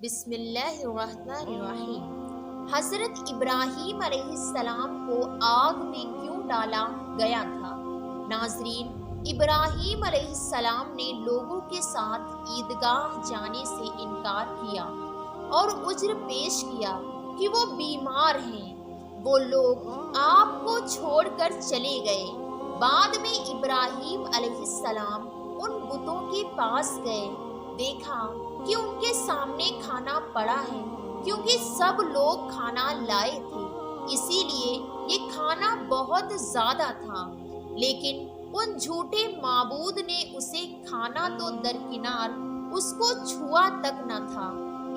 بسم اللہ الرحمن الرحیم۔ حضرت ابراہیم علیہ السلام کو آگ میں کیوں ڈالا گیا تھا؟ ناظرین، ابراہیم علیہ السلام نے لوگوں کے ساتھ عیدگاہ جانے سے انکار کیا اور عذر پیش کیا کہ وہ بیمار ہیں۔ وہ لوگ آپ کو چھوڑ کر چلے گئے۔ بعد میں ابراہیم علیہ السلام ان بتوں کے پاس گئے، دیکھا کہ ان کے سامنے کھانا پڑا ہے، کیونکہ سب لوگ کھانا لائے تھے، اسی لیے یہ کھانا بہت زیادہ تھا، لیکن ان جھوٹے معبود نے اسے کھانا تو درکنار اس کو چھوا تک نہ تھا۔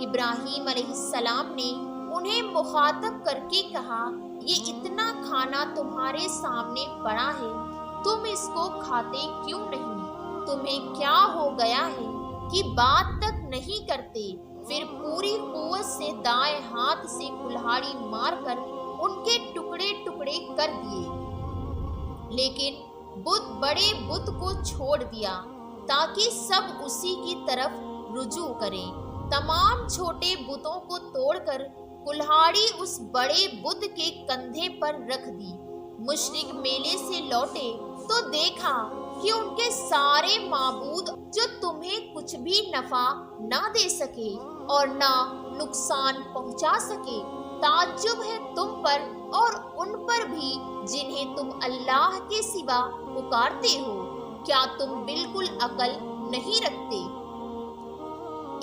ابراہیم علیہ السلام نے انہیں مخاطب کر کے کہا، یہ اتنا کھانا تمہارے سامنے پڑا ہے، تم اس کو کھاتے کیوں نہیں؟ تمہیں کیا ہو گیا ہے کہ بات تک نہیں کرتے؟ پھر پوری قوت سے دائیں ہاتھ سے کلہاڑی مار کر ان کے ٹکڑے ٹکڑے کر دیے، لیکن بڑے بت کو چھوڑ دیا تاکہ سب اسی کی طرف رجوع کریں۔ تمام چھوٹے بتوں کو توڑ کر کلہاڑی اس بڑے بت کے کندھے پر رکھ دی۔ مشرک میلے سے لوٹے تو دیکھا کہ ان کے سارے معبود جو تمہیں کچھ بھی نفع نہ دے سکے اور نہ نقصان پہنچا سکے، تعجب ہے تم پر اور ان پر بھی جنہیں تم اللہ کے سوا پکارتے ہو۔ کیا تم بالکل عقل نہیں رکھتے؟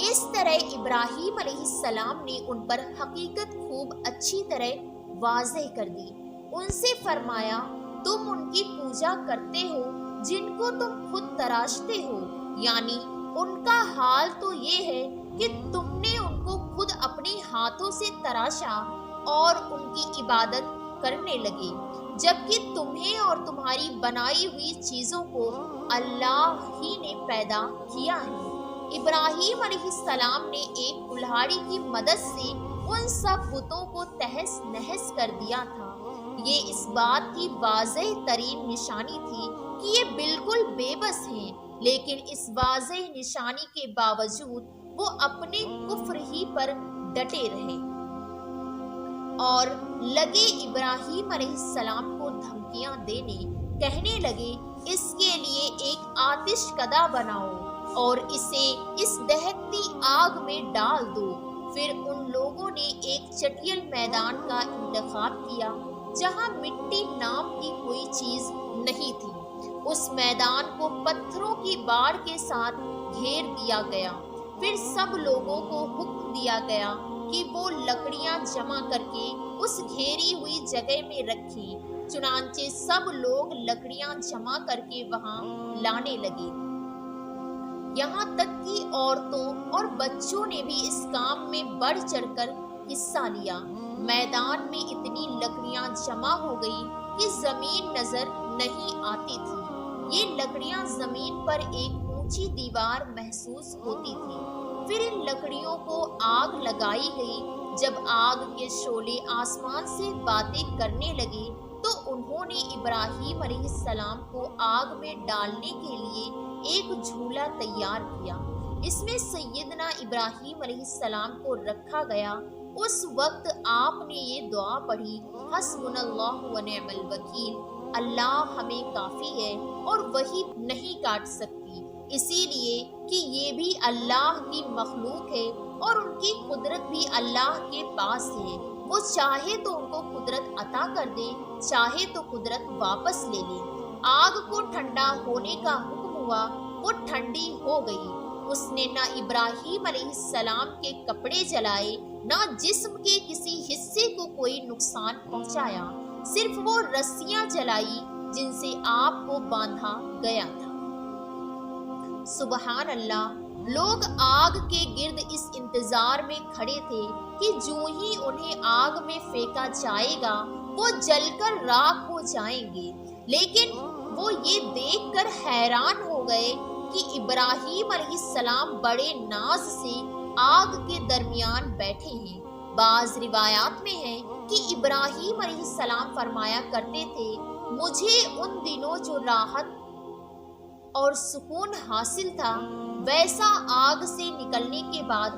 اس طرح ابراہیم علیہ السلام نے ان پر حقیقت خوب اچھی طرح واضح کر دی۔ ان سے فرمایا، تم ان کی پوجا کرتے ہو جن کو تم خود تراشتے ہو، یعنی ان کا حال تو یہ ہے کہ تم نے ان کو خود اپنے ہاتھوں سے تراشا اور ان کی عبادت کرنے لگے، جبکہ تمہیں اور تمہاری بنائی ہوئی چیزوں کو اللہ ہی نے پیدا کیا ہے۔ ابراہیم علیہ السلام نے ایک کلہاڑی کی مدد سے ان سب بتوں کو تہس نہس کر دیا تھا۔ یہ اس بات کی واضح ترین نشانی تھی کہ یہ بالکل بے بس ہیں، لیکن اس واضح نشانی کے باوجود وہ اپنے کفر ہی پر ڈٹے رہے اور لگے ابراہیم علیہ السلام کو دھمکیاں دینے، کہنے لگے، اس کے لیے ایک آتش کدہ بناؤ اور اسے اس دہکتی آگ میں ڈال دو۔ پھر ان لوگوں نے ایک چٹیل میدان کا انتخاب کیا جہاں مٹی نام کی کوئی چیز نہیں تھی۔ اس میدان کو پتھروں کی باڑ کے ساتھ گھیر دیا گیا۔ پھر سب لوگوں کو حکم دیا گیا کہ وہ لکڑیاں جمع کر کے اس گھیری ہوئی جگہ میں رکھیں۔ چنانچہ سب لوگ لکڑیاں جمع کر کے وہاں لانے لگے، یہاں تک کہ عورتوں اور بچوں نے بھی اس کام میں بڑھ چڑھ کر حصہ لیا۔ میدان میں اتنی لکڑیاں جمع ہو گئی کہ زمین نظر نہیں آتی تھی۔ یہ لکڑیاں زمین پر ایک اونچی دیوار محسوس ہوتی تھی۔ پھر ان لکڑیوں کو آگ لگائی گئی۔ جب آگ کے شعلے آسمان سے باتیں کرنے لگے تو انہوں نے ابراہیم علیہ السلام کو آگ میں ڈالنے کے لیے ایک جھولا تیار کیا۔ اس میں سیدنا ابراہیم علیہ السلام کو رکھا گیا۔ اس وقت آپ نے یہ دعا پڑھی، حسبنا اللہ و نعم الوکیل، اللہ ہمیں کافی ہے اور وہی نہیں کاٹ سکتی، اسی لیے کہ یہ بھی اللہ کی مخلوق ہے اور ان کی قدرت بھی اللہ کے پاس ہے۔ وہ چاہے تو ان کو قدرت عطا کر دے، چاہے تو قدرت واپس لے لے۔ آگ کو ٹھنڈا ہونے کا حکم ہوا، وہ ٹھنڈی ہو گئی۔ اس نے نہ ابراہیم علیہ السلام کے کپڑے جلائے، نہ جسم کے کسی حصے کو کوئی نقصان پہنچایا، صرف وہ رسیاں جلائی جن سے آپ کو باندھا گیا تھا۔ سبحان اللہ! لوگ آگ کے گرد اس انتظار میں کھڑے تھے کہ جو ہی انہیں آگ میں پھینکا جائے گا وہ جل کر راکھ ہو جائیں گے، لیکن وہ یہ دیکھ کر حیران ہو گئے کہ ابراہیم علیہ السلام بڑے ناز سے آگ کے درمیان بیٹھے ہیں۔ بعض روایات میں ہے کہ ابراہیم علیہ السلام فرمایا کرتے تھے، مجھے ان دنوں جو راحت اور سکون حاصل تھا، ویسا آگ سے نکلنے کے بعد